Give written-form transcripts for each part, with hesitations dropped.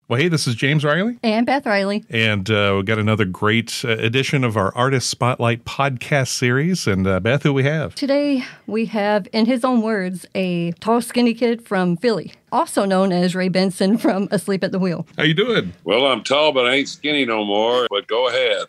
Well, hey, this is James Riley. And Beth Riley. And we've got another great edition of our Artist Spotlight podcast series. And Beth, who we have? Today we have, in his own words, a tall, skinny kid from Philly, also known as Ray Benson from Asleep at the Wheel. How you doing? Well, I'm tall, but I ain't skinny no more. But go ahead.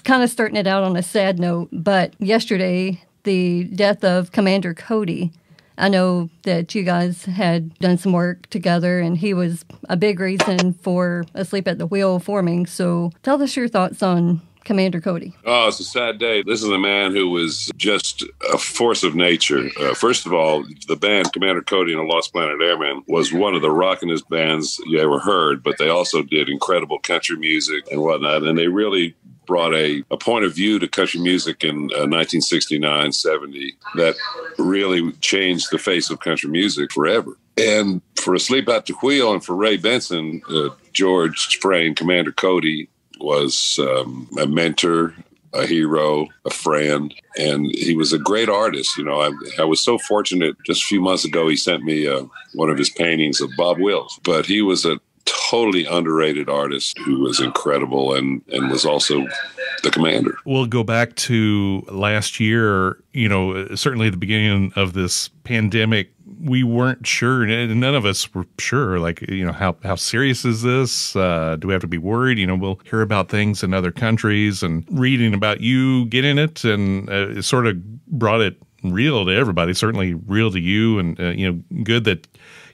Kind of starting it out on a sad note, but yesterday, the death of Commander Cody. I know that you guys had done some work together, and he was a big reason for Asleep at the Wheel forming. So tell us your thoughts on Commander Cody. Oh, it's a sad day. This is a man who was just a force of nature. First of all, the band Commander Cody and the Lost Planet Airmen was one of the rockinest bands you ever heard, but they also did incredible country music and whatnot, and they really brought a point of view to country music in 1969-70 that really changed the face of country music forever. And for Asleep at the Wheel and for Ray Benson, George Frayne, Commander Cody, was a mentor, a hero, a friend, and he was a great artist. You know, I was so fortunate. Just a few months ago, he sent me one of his paintings of Bob Wills, but he was a totally underrated artist who was incredible and was also the commander. We'll go back to last year, you know, certainly at the beginning of this pandemic, we weren't sure, and none of us were sure, like, you know, how serious is this? Do we have to be worried? You know, we'll hear about things in other countries and reading about you getting it, and it sort of brought it real to everybody, certainly real to you, and, you know, good that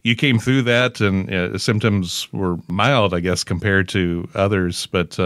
you came through that, and symptoms were mild, I guess, compared to others. But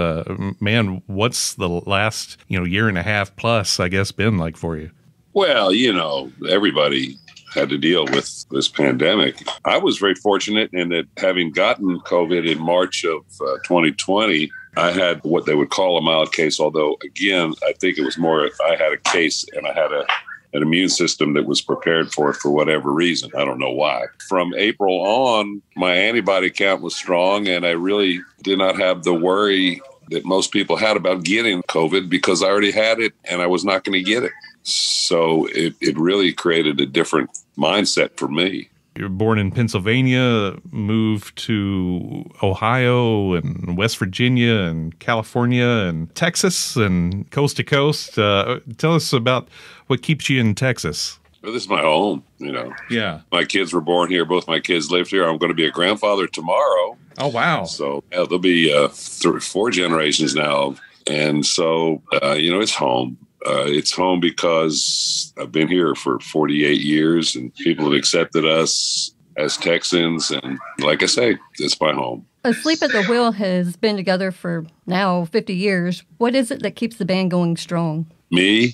man, what's the last year and a half plus, I guess, been like for you? Well, you know, everybody had to deal with this pandemic. I was very fortunate in that, having gotten COVID in March of 2020, I had what they would call a mild case. Although, again, I think it was more I had a case and I had an immune system that was prepared for it for whatever reason. I don't know why. From April on, my antibody count was strong, and I really did not have the worry that most people had about getting COVID because I already had it and I was not going to get it. So it really created a different mindset for me. You were born in Pennsylvania, moved to Ohio and West Virginia and California and Texas and coast to coast. Tell us about what keeps you in Texas. Well, this is my home, you know. Yeah. My kids were born here. Both my kids lived here. I'm going to be a grandfather tomorrow. Oh, wow. So yeah, there'll be 4 generations now. And so, it's home. It's home because I've been here for 48 years and people have accepted us as Texans. And like I say, it's my home. Asleep at the Wheel has been together for now 50 years. What is it that keeps the band going strong? Me.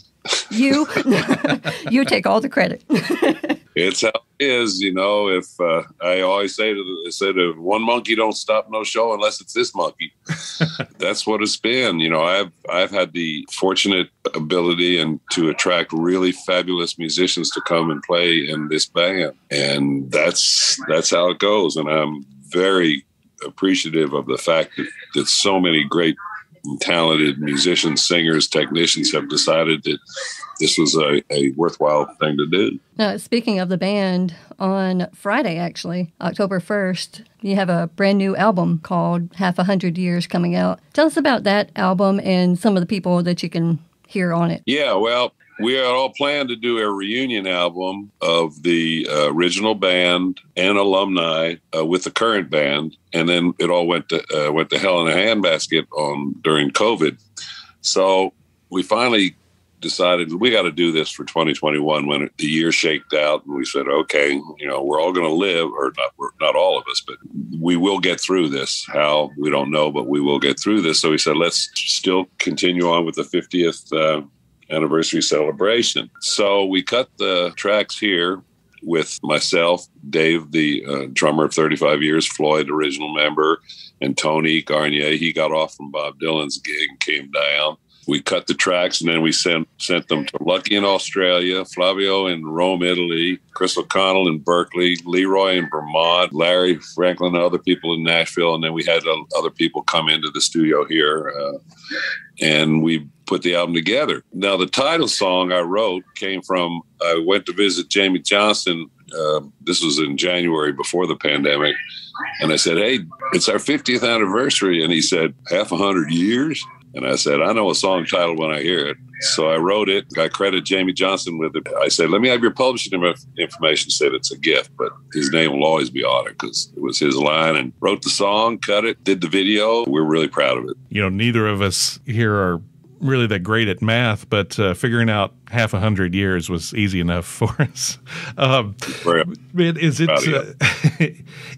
You? You take all the credit. It's how it is, you know. If I always say if one monkey don't stop no show unless it's this monkey. That's what it's been. You know, I've had the fortunate ability and to attract really fabulous musicians to come and play in this band, and that's how it goes. And I'm very appreciative of the fact that so many great and talented musicians, singers, technicians have decided that this was a worthwhile thing to do. Now, speaking of the band, on Friday, actually, October 1st, you have a brand new album called Half a Hundred Years coming out. Tell us about that album and some of the people that you can hear on it. Yeah, well, we had all planned to do a reunion album of the original band and alumni with the current band, and then it all went to hell in a handbasket during COVID. So we finally decided we got to do this for 2021 when the year shaked out, and we said, okay, you know, we're all going to live, or not all of us, but we will get through this. How, we don't know, but we will get through this. So we said, let's still continue on with the 50th anniversary celebration. So we cut the tracks here with myself, Dave, the drummer of 35 years, Floyd, original member, and Tony Garnier. He got off from Bob Dylan's gig and came down. We cut the tracks, and then we sent them to Lucky in Australia, Flavio in Rome, Italy, Chris O'Connell in Berkeley, Leroy in Vermont, Larry Franklin and other people in Nashville, and then we had other people come into the studio here, and we put the album together. Now, the title song I wrote came from, I went to visit Jamie Johnston This was in January before the pandemic. And I said, hey, it's our 50th anniversary. And he said, 100 years? And I said, I know a song title when I hear it. So I wrote it. I credited Jamie Johnson with it. I said, let me have your publishing information. He said, it's a gift, but his name will always be on it because it was his line. And wrote the song, cut it, did the video. We're really proud of it. You know, neither of us here are really that great at math, but figuring out 100 years was easy enough for us.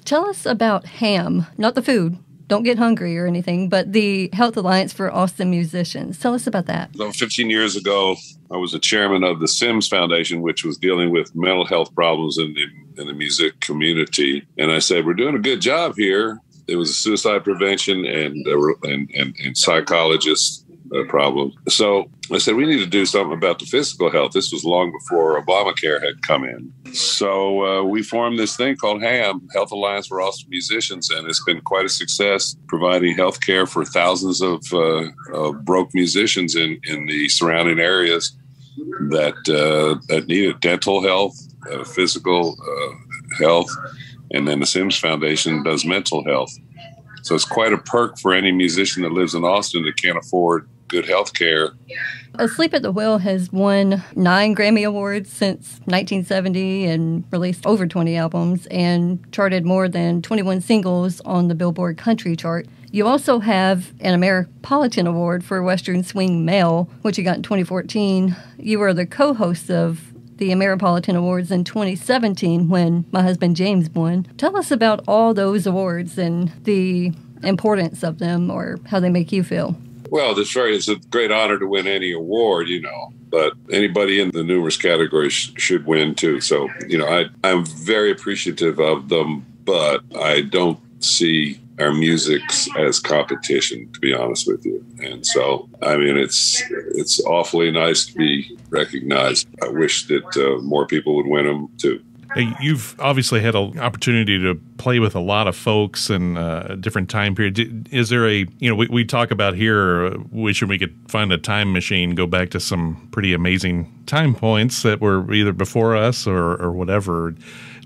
Tell us about HAM, not the food. Don't get hungry or anything, but the Health Alliance for Austin Musicians. Tell us about that. So 15 years ago, I was the chairman of the Sims Foundation, which was dealing with mental health problems in the music community. And I said, we're doing a good job here. It was a suicide prevention and psychologist problem. So I said, we need to do something about the physical health. This was long before Obamacare had come in. So we formed this thing called HAM, Health Alliance for Austin Musicians, and it's been quite a success, providing health care for thousands of broke musicians in the surrounding areas that needed dental health, physical health, and then the Sims Foundation does mental health. So it's quite a perk for any musician that lives in Austin that can't afford good health care. Asleep at the Wheel has won 9 Grammy Awards since 1970 and released over 20 albums and charted more than 21 singles on the Billboard Country chart. You also have an Ameripolitan Award for Western Swing Male, which you got in 2014. You were the co-host of the Ameripolitan Awards in 2017 when my husband James won. Tell us about all those awards and the importance of them or how they make you feel. Well, it's a great honor to win any award, but anybody in the numerous categories should win too. So, I'm very appreciative of them, but I don't see our music as competition, to be honest with you. And so, it's awfully nice to be recognized. I wish that more people would win them too. You've obviously had an opportunity to play with a lot of folks in different time periods. Is there we talk about here, wishing we could find a time machine, go back to some pretty amazing time points that were either before us or whatever.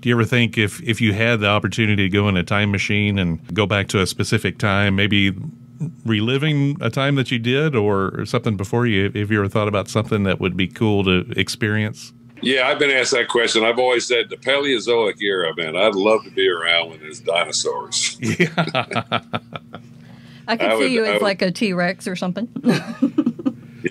Do you ever think if you had the opportunity to go in a time machine and go back to a specific time, maybe reliving a time that you did or something before you, have you ever thought about something that would be cool to experience? Yeah, I've been asked that question. I've always said the Paleozoic era, man. I'd love to be around when there's dinosaurs. Yeah. I could see you as like a T-Rex or something.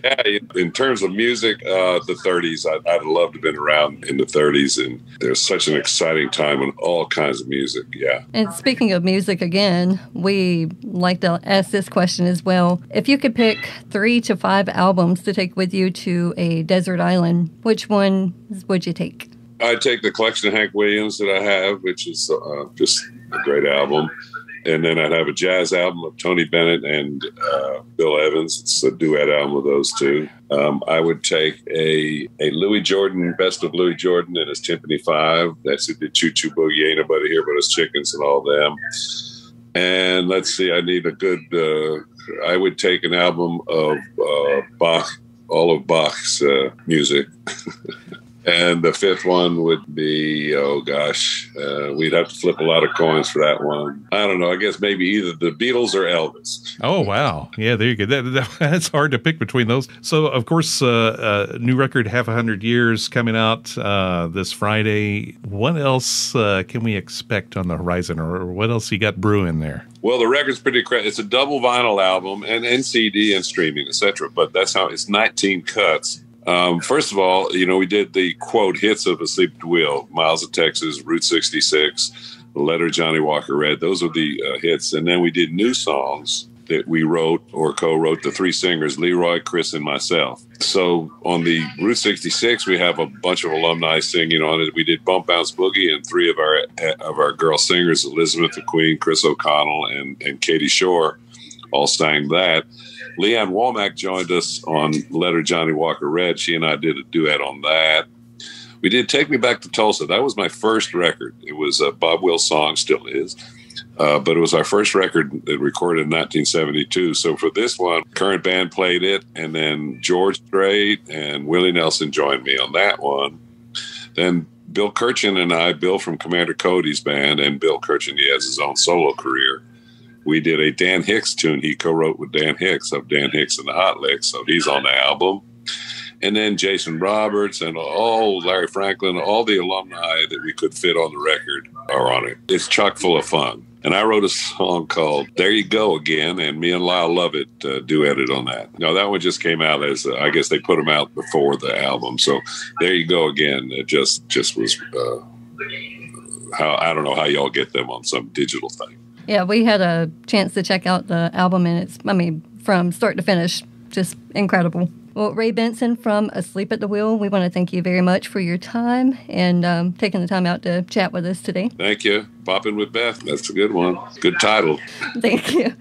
Yeah, in terms of music, the 30s, I'd love to have been around in the 30s. And there's such an exciting time in all kinds of music, yeah. And speaking of music again, we like to ask this question as well. If you could pick 3 to 5 albums to take with you to a desert island, which one would you take? I'd take the collection of Hank Williams that I have, which is just a great album. And then I'd have a jazz album of Tony Bennett and Bill Evans. It's a duet album of those two. I would take a Louis Jordan, Best of Louis Jordan and his Timpani 5. That's the Choo Choo Boogie, Ain't Nobody Here But Us Chickens and all them. And let's see, I need a good, I would take an album of Bach, all of Bach's music. And the 5th one would be, we'd have to flip a lot of coins for that one. I don't know. I guess maybe either the Beatles or Elvis. Oh, wow. Yeah, there you go. That's hard to pick between those. So, of course, new record, 100 Years, coming out this Friday. What else can we expect on the horizon, or what else you got brewing there? Well, the record's pretty crazy. It's a double vinyl album and CD and streaming, etc. But that's how it's 19 cuts. First of all, we did the quote hits of Asleep at the Wheel, Miles of Texas, Route 66, The Letter Johnny Walker Read. Those are the hits. And then we did new songs that we wrote or co-wrote, the 3 singers, Leroy, Chris, and myself. So on the Route 66, we have a bunch of alumni singing on it. We did Bump Bounce Boogie, and 3 of our girl singers, Elizabeth the Queen, Chris O'Connell, and Katie Shore, all sang that. Leanne Womack joined us on Letter Johnny Walker Read. She and I did a duet on that. We did Take Me Back to Tulsa. That was my first record. It was a Bob Wills song, still is. But it was our first record that recorded in 1972. So for this one, current band played it, and then George Strait and Willie Nelson joined me on that one. Then Bill Kirchen and I, Bill from Commander Cody's band, and Bill Kirchen, he has his own solo career. We did a Dan Hicks tune he co-wrote with Dan Hicks of Dan Hicks and the Hot Licks, so he's on the album. And then Jason Roberts and all Larry Franklin, all the alumni that we could fit on the record are on it. It's chock full of fun. And I wrote a song called There You Go Again, and me and Lyle Lovett duetted on that. No, that one just came out as, I guess they put them out before the album. So There You Go Again, it just was, I don't know how y'all get them on some digital thing. Yeah, we had a chance to check out the album, and it's, from start to finish, just incredible. Well, Ray Benson from Asleep at the Wheel, we want to thank you very much for your time and taking the time out to chat with us today. Thank you. Poppin' with Beth, that's a good one. Good title. Thank you.